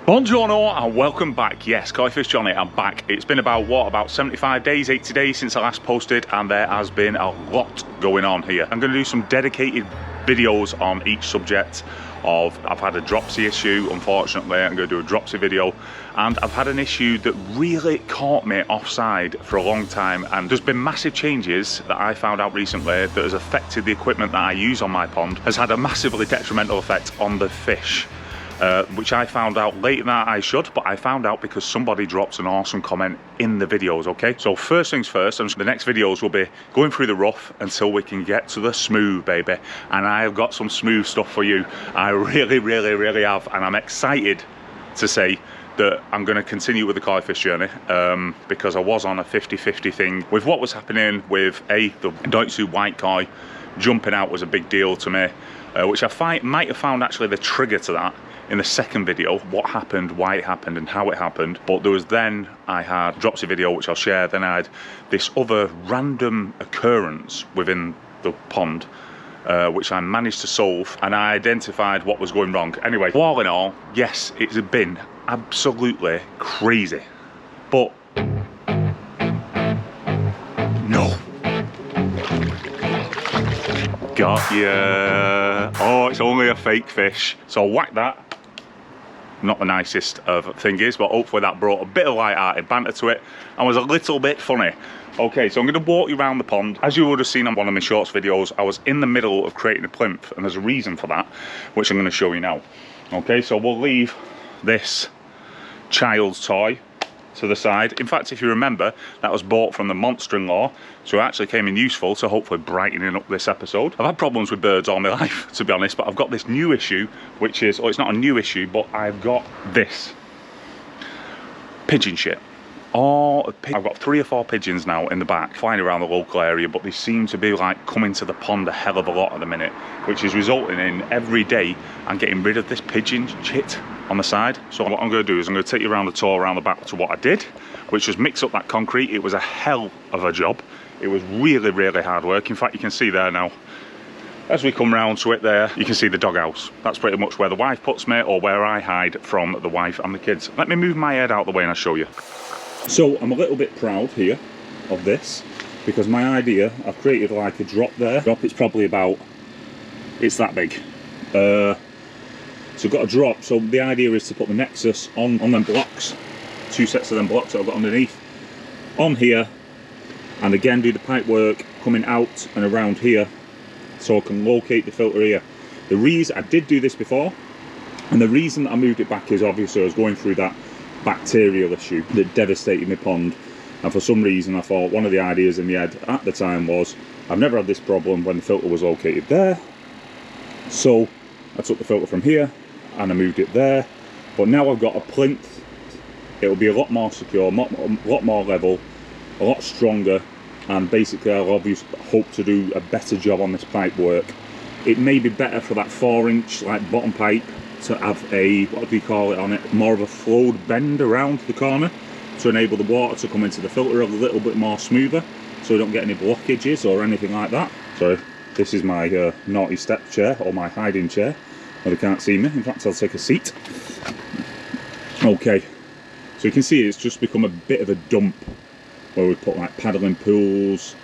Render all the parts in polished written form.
Buongiorno and welcome back. Yes, Koi Fish Johnny, I'm back. It's been about 75 days, 80 days since I last posted, and there has been a lot going on here. I'm going to do some dedicated videos on each subject of, I've had a dropsy issue, unfortunately. I'm going to do a dropsy video, and I've had an issue that really caught me offside for a long time, and there's been massive changes that I found out recently that has affected the equipment that I use on my pond, has had a massively detrimental effect on the fish. Which I found out later than I should, but I found out because somebody dropped an awesome comment in the videos, okay? So first things first, and the next videos will be going through the rough until we can get to the smooth, baby. And I have got some smooth stuff for you. I really have, and I'm excited to say that I'm going to continue with the Koi Fish journey because I was on a 50-50 thing with what was happening with the Doitsu white koi. Jumping out was a big deal to me, which I might have found actually the trigger to that in the second video, what happened, why it happened and how it happened. But there was then, I had a dropsy video which I'll share, then I had this other random occurrence within the pond which I managed to solve, and I identified what was going wrong. Anyway, all in all, yes, it's been absolutely crazy, but no. Got ya. Oh, it's only a fake fish. So whack that. Not the nicest of thingies, but hopefully that brought a bit of light-hearted banter to it and was a little bit funny. Okay, so I'm going to walk you around the pond. As you would have seen on one of my shorts videos, I was in the middle of creating a plinth, and there's a reason for that, which I'm going to show you now. Okay, so we'll leave this child's toy to the side. In fact, if you remember, that was bought from the monster-in-law, so it actually came in useful to hopefully brightening up this episode. I've had problems with birds all my life, to be honest, but I've got this new issue, which is, oh, it's not a new issue, but I've got this pigeon shit. I've got 3 or 4 pigeons now in the back flying around the local area, but they seem to be like coming to the pond a hell of a lot at the minute, which is resulting in every day I'm getting rid of this pigeon shit on the side. So what I'm going to do is I'm going to take you around the tour around the back to what I did, which was mix up that concrete. It was a hell of a job. It was really hard work. In fact, you can see there now, as we come round to it there, you can see the doghouse. That's pretty much where the wife puts me, or where I hide from the wife and the kids. Let me move my head out the way and I'll show you. So I'm a little bit proud here of this, because my idea, I've created like a drop there. Drop, it's probably about, it's that big. So I've got a drop, so the idea is to put the Nexus on them blocks, 2 sets of them blocks that I've got underneath, on here, and again do the pipe work coming out and around here, so I can locate the filter here. The reason, I did do this before, and the reason I moved it back is obviously I was going through that bacterial issue that devastated my pond, and for some reason I thought one of the ideas in my head at the time was, I've never had this problem when the filter was located there, so I took the filter from here and I moved it there. But now I've got a plinth, it'll be a lot more secure, a lot more level, a lot stronger, and basically I'll obviously hope to do a better job on this pipe work. It may be better for that 4-inch like bottom pipe to have a, what do you call it on it, more of a flowed bend around the corner to enable the water to come into the filter a little bit more smoother, so we don't get any blockages or anything like that. So this is my naughty step chair, or my hiding chair, where they can't see me. In fact, I'll take a seat. Okay, so you can see it's just become a bit of a dump where we put like paddling pools,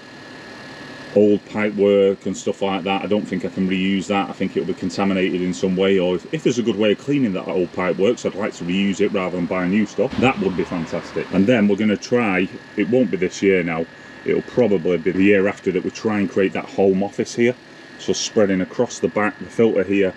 old pipe work and stuff like that. I don't think I can reuse that. I think it'll be contaminated in some way, or if there's a good way of cleaning that old pipe work, so I'd like to reuse it rather than buy new stuff. That would be fantastic. And then we're going to try, it won't be this year now, it'll probably be the year after, that we try and create that home office here, so spreading across the back, the filter here,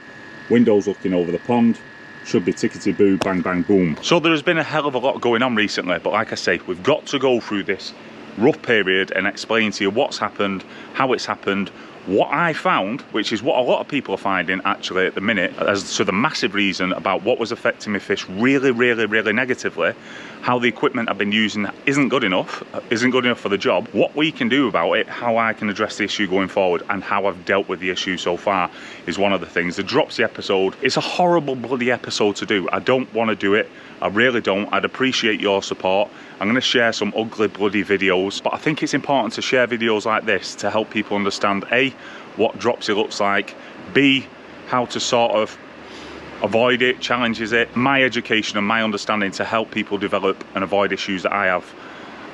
windows looking over the pond, should be tickety boo, bang bang boom. So there's been a hell of a lot going on recently, but like I say, we've got to go through this rough period and explain to you what's happened, how it's happened, what I found, which is what a lot of people are finding actually at the minute, as to the massive reason about what was affecting my fish really negatively, how the equipment I've been using isn't good enough for the job, what we can do about it, how I can address the issue going forward, and how I've dealt with the issue so far is one of the things. The dropsy episode, it's a horrible bloody episode to do. I don't want to do it, I really don't. I'd appreciate your support. I'm going to share some ugly bloody videos, but I think it's important to share videos like this to help people understand A, what dropsy looks like, B, how to sort of avoid it, challenges it. My education and my understanding to help people develop and avoid issues that I have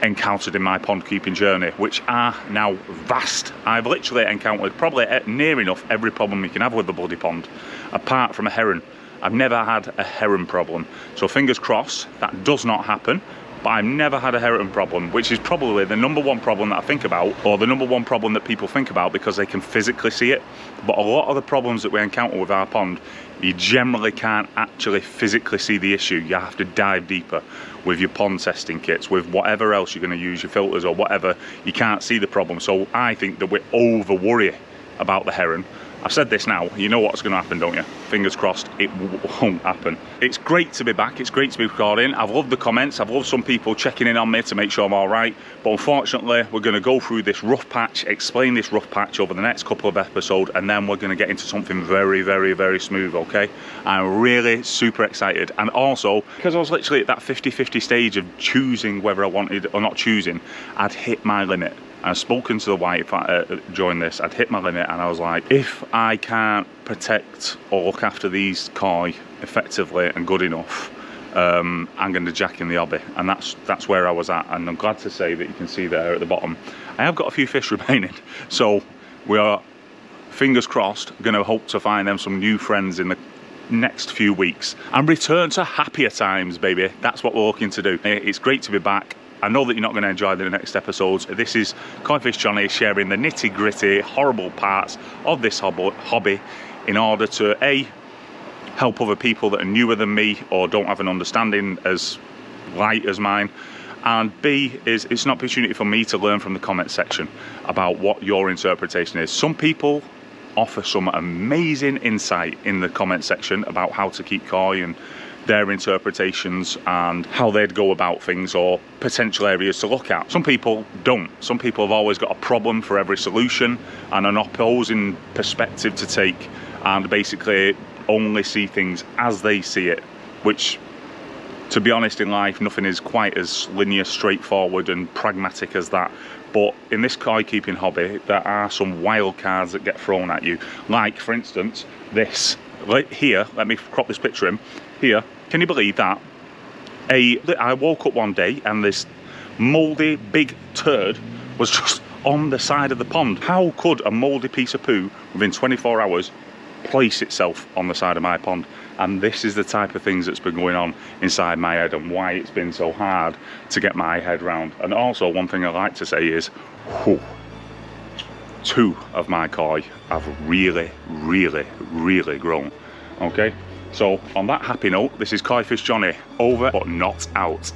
encountered in my pond keeping journey, which are now vast. I've literally encountered probably near enough every problem you can have with the bloody pond, apart from a heron. I've never had a heron problem, so fingers crossed that does not happen. But I've never had a heron problem, which is probably the #1 problem that I think about, or the #1 problem that people think about because they can physically see it. But a lot of the problems that we encounter with our pond, you generally can't actually physically see the issue. You have to dive deeper with your pond testing kits, with whatever else you're going to use, your filters or whatever. You can't see the problem. So I think that we over worry about the heron. I've said this now, you know what's going to happen, don't you? Fingers crossed it won't happen. It's great to be back, it's great to be recording. I've loved the comments, I've loved some people checking in on me to make sure I'm all right. But unfortunately, we're going to go through this rough patch, explain this rough patch over the next couple of episodes, and then we're going to get into something very, very, very smooth, okay? I'm really super excited. And also, because I was literally at that 50-50 stage of choosing whether I wanted or not choosing, I'd hit my limit. I've spoken to the wife during this. I'd hit my limit and I was like, if I can't protect or look after these koi effectively and good enough, I'm going to jack in the hobby. And that's where I was at. And I'm glad to say that you can see there at the bottom, I have got a few fish remaining. So we are, fingers crossed, going to hope to find them some new friends in the next few weeks and return to happier times, baby. That's what we're looking to do. It's great to be back. I know that you're not going to enjoy the next episodes. This is Koi Fish Johnny sharing the nitty gritty, horrible parts of this hobby in order to A, help other people that are newer than me or don't have an understanding as light as mine, and B, is it's an opportunity for me to learn from the comment section about what your interpretation is. Some people offer some amazing insight in the comment section about how to keep koi and their interpretations and how they'd go about things or potential areas to look at. Some people don't. Some people have always got a problem for every solution and an opposing perspective to take, and basically only see things as they see it, which, to be honest, in life nothing is quite as linear, straightforward and pragmatic as that. But in this koi keeping hobby there are some wild cards that get thrown at you, like for instance this right here. Let me crop this picture in here. Can you believe that? I woke up one day and this mouldy big turd was just on the side of the pond. How could a mouldy piece of poo within 24 hours place itself on the side of my pond? And this is the type of things that's been going on inside my head and why it's been so hard to get my head round. And also one thing I like to say is, whew, 2 of my koi have really, really, really grown. Okay, so on that happy note, this is Koi Fish Johnny, over but not out.